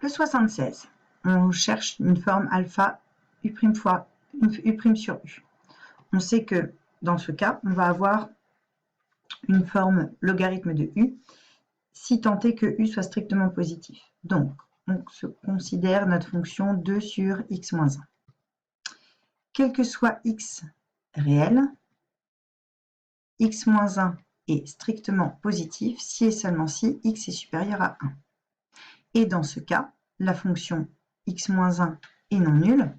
Le 76, on cherche une forme alpha U' fois U' sur U. On sait que dans ce cas, on va avoir une forme logarithme de U si tant est que U soit strictement positif. Donc, on se considère notre fonction 2 sur x moins 1. Quel que soit x réel, x moins 1 est strictement positif si et seulement si x est supérieur à 1. Et dans ce cas, la fonction x moins 1 est non nulle.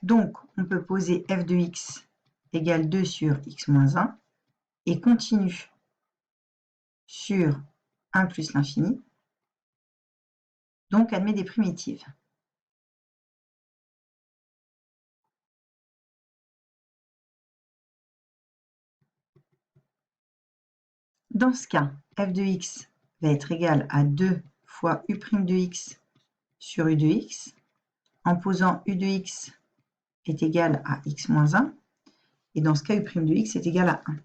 Donc, on peut poser f de x égale 2 sur x moins 1 et continue sur 1 plus l'infini. Donc, admet des primitives. Dans ce cas, f de x va être égal à 2 fois u' de x sur u de x, en posant u de x est égal à x moins 1, et dans ce cas, u' de x est égal à 1.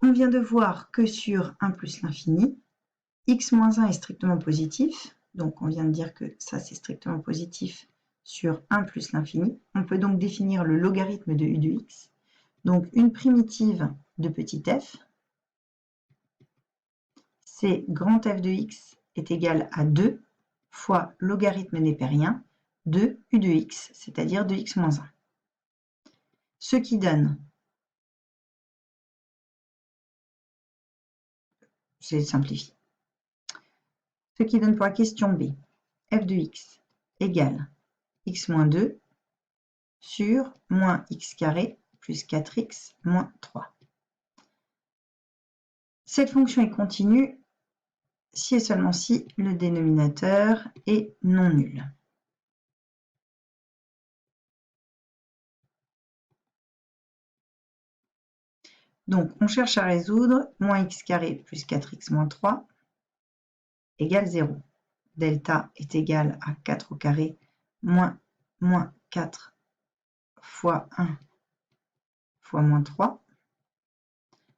On vient de voir que sur 1 plus l'infini, x moins 1 est strictement positif, donc on vient de dire que ça c'est strictement positif sur 1 plus l'infini. On peut donc définir le logarithme de u de x, donc une primitive de petit f, c'est grand f de x est égal à 2 fois logarithme népérien de u de x, c'est-à-dire de x moins 1. Ce qui donne, je simplifie, ce qui donne pour la question B, f de x égale x moins 2 sur moins x carré plus 4x moins 3. Cette fonction est continue si et seulement si le dénominateur est non nul. Donc, on cherche à résoudre moins x carré plus 4x moins 3 égale 0. Delta est égal à 4 au carré moins 4 fois 1 fois moins 3,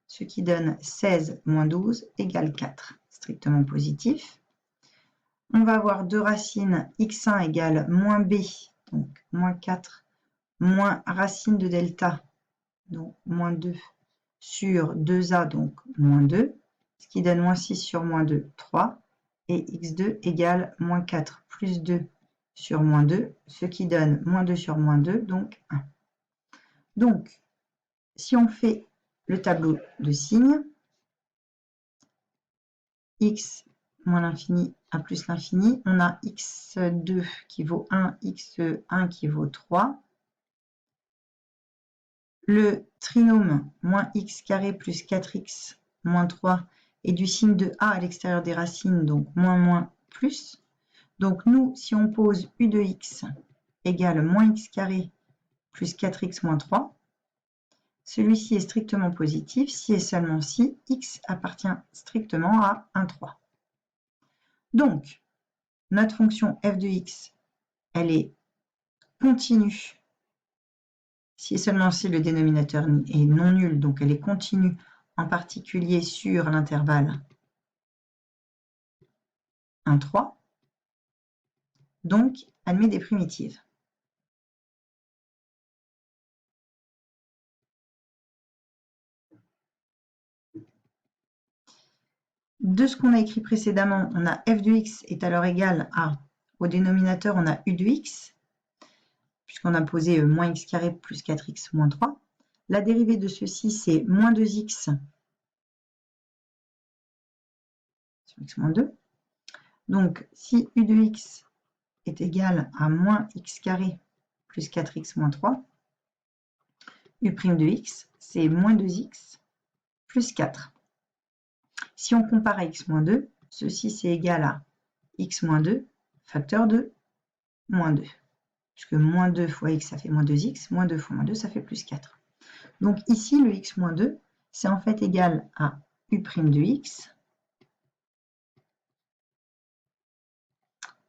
ce qui donne 16 moins 12 égale 4, strictement positif. On va avoir deux racines x1 égale moins b, donc moins 4, moins racine de delta, donc moins 2, sur 2a, donc moins 2, ce qui donne moins 6 sur moins 2, 3, et x2 égale moins 4 plus 2 sur moins 2, ce qui donne moins 2 sur moins 2, donc 1. Donc, si on fait le tableau de signes, x moins l'infini à plus l'infini, on a x2 qui vaut 1, x1 qui vaut 3. Le trinôme moins x carré plus 4x moins 3 est du signe de a à l'extérieur des racines, donc moins moins plus. Donc nous, si on pose u de x égale moins x carré plus 4x moins 3, celui-ci est strictement positif si et seulement si x appartient strictement à 1, 3. Donc, notre fonction f de x, elle est continue si et seulement si le dénominateur est non nul, donc elle est continue en particulier sur l'intervalle 1, 3, donc admet des primitives. De ce qu'on a écrit précédemment, on a f de x est alors égal à, au dénominateur, on a u de x, puisqu'on a posé moins x carré plus 4x moins 3. La dérivée de ceci, c'est moins 2x sur x moins 2. Donc, si u de x est égal à moins x carré plus 4x moins 3, u' de x, c'est moins 2x plus 4. Si on compare à x moins 2, ceci c'est égal à x moins 2, facteur de moins 2. Puisque moins 2 fois x, ça fait moins 2x, moins 2 fois moins 2, ça fait plus 4. Donc ici, le x moins 2, c'est en fait égal à u' de x,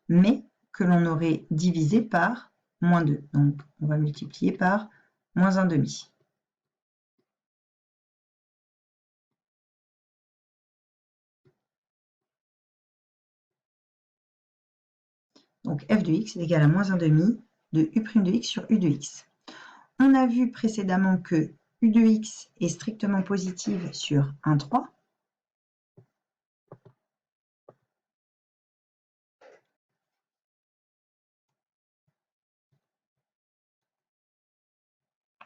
mais que l'on aurait divisé par moins 2. Donc on va multiplier par moins 1/2. Donc f de x est égal à moins 1 demi de u' de x sur u de x. On a vu précédemment que u de x est strictement positive sur 1, 3.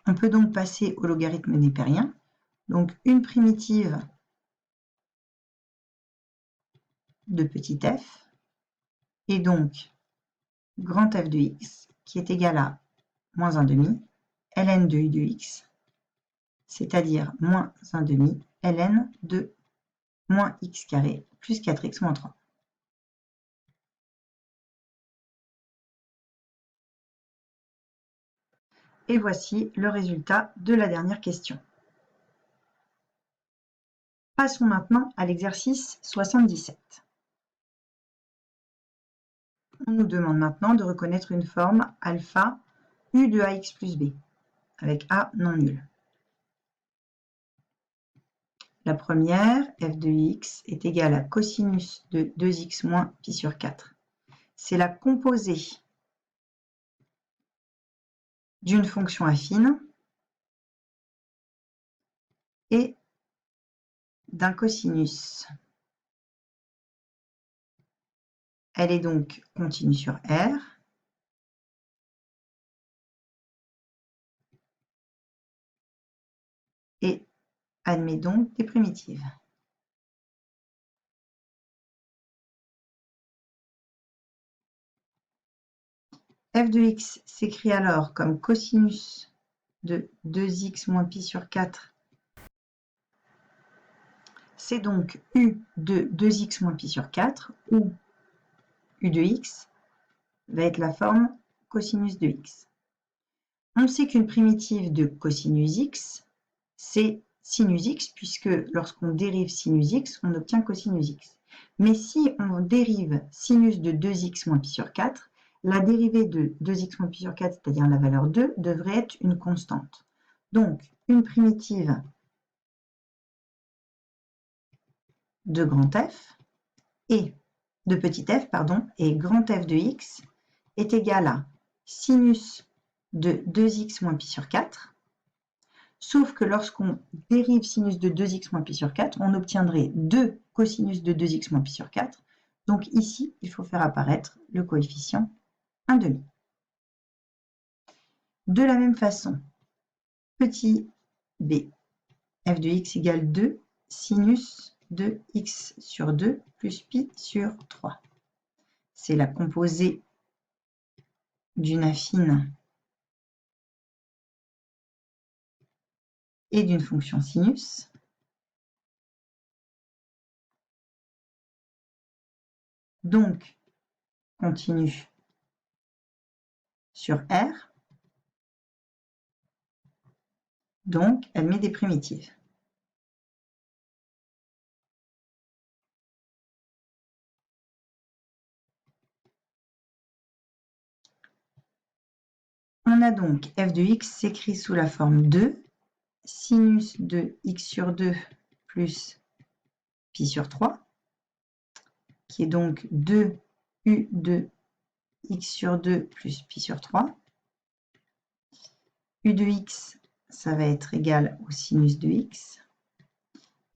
On peut donc passer au logarithme népérien. Donc une primitive de petit f et donc grand f de x qui est égal à moins 1 demi ln de u de x, c'est-à-dire moins 1 demi ln de moins x carré plus 4x moins 3. Et voici le résultat de la dernière question. Passons maintenant à l'exercice 77. On nous demande maintenant de reconnaître une forme alpha u de ax plus b, avec a non nul. La première, f de x, est égale à cosinus de 2x moins pi sur 4. C'est la composée d'une fonction affine et d'un cosinus. Elle est donc continue sur R. Et admet donc des primitives. F de x s'écrit alors comme cosinus de 2x moins pi sur 4. C'est donc u de 2x moins pi sur 4, où u de x va être la forme cosinus de x. On sait qu'une primitive de cosinus x, c'est sinus x, puisque lorsqu'on dérive sinus x, on obtient cosinus x. Mais si on dérive sinus de 2x moins pi sur 4, la dérivée de 2x moins pi sur 4, c'est-à-dire la valeur 2, devrait être une constante. Donc, une primitive de grand f et de petit f, pardon, et grand f de x est égal à sinus de 2x moins pi sur 4, sauf que lorsqu'on dérive sinus de 2x moins pi sur 4, on obtiendrait 2 cosinus de 2x moins pi sur 4. Donc ici, il faut faire apparaître le coefficient 1 demi. De la même façon, petit b, f de x égale 2 sinus de x sur 2 plus pi sur 3. C'est la composée d'une affine et d'une fonction sinus. Donc, continue sur R. Donc, elle met des primitives. On a donc f de x s'écrit sous la forme 2 sinus de x sur 2 plus pi sur 3, qui est donc 2 u de x sur 2 plus pi sur 3. U de x, ça va être égal au sinus de x.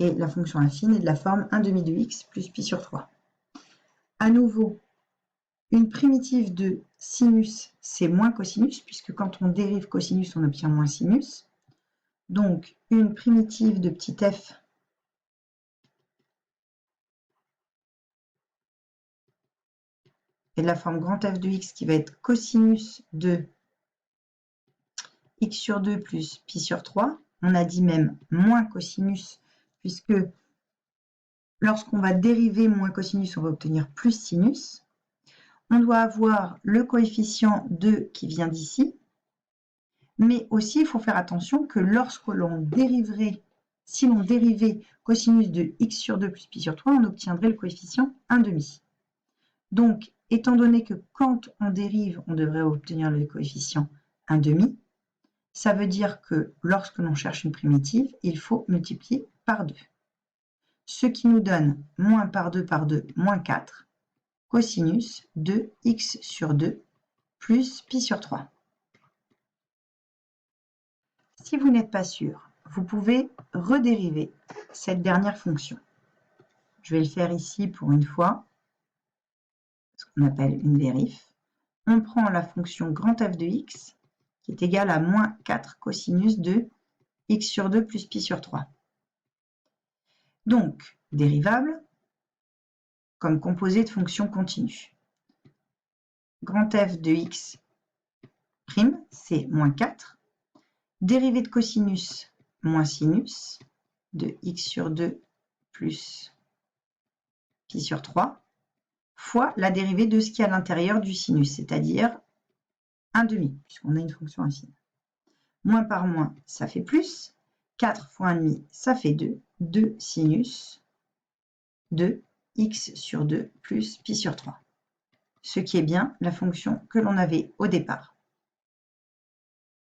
Et la fonction affine est de la forme 1 demi de x plus pi sur 3. À nouveau, une primitive de sinus, c'est moins cosinus, puisque quand on dérive cosinus, on obtient moins sinus. Donc, une primitive de petit f est de la forme grand F de x qui va être cosinus de x sur 2 plus pi sur 3. On a dit même moins cosinus, puisque lorsqu'on va dériver moins cosinus, on va obtenir plus sinus. On doit avoir le coefficient 2 qui vient d'ici, mais aussi il faut faire attention que lorsque l'on dériverait, si l'on dérivait cosinus de x sur 2 plus pi sur 3, on obtiendrait le coefficient 1 demi. Donc, étant donné que quand on dérive, on devrait obtenir le coefficient 1 demi, ça veut dire que lorsque l'on cherche une primitive, il faut multiplier par 2. Ce qui nous donne moins par 2 par 2, moins 4, cosinus de x sur 2 plus pi sur 3. Si vous n'êtes pas sûr, vous pouvez redériver cette dernière fonction. Je vais le faire ici pour une fois, ce qu'on appelle une vérif. On prend la fonction grand F de x, qui est égale à moins 4 cosinus de x sur 2 plus pi sur 3. Donc, dérivable comme composé de fonctions continues. Grand F de x', c'est moins 4. Dérivée de cosinus moins sinus de x sur 2 plus pi sur 3 fois la dérivée de ce qui est à l'intérieur du sinus, c'est-à-dire 1/2, puisqu'on a une fonction infime. Moins par moins, ça fait plus. 4 fois 1/2, ça fait 2. 2 sinus de x sur 2 plus pi sur 3. Ce qui est bien la fonction que l'on avait au départ.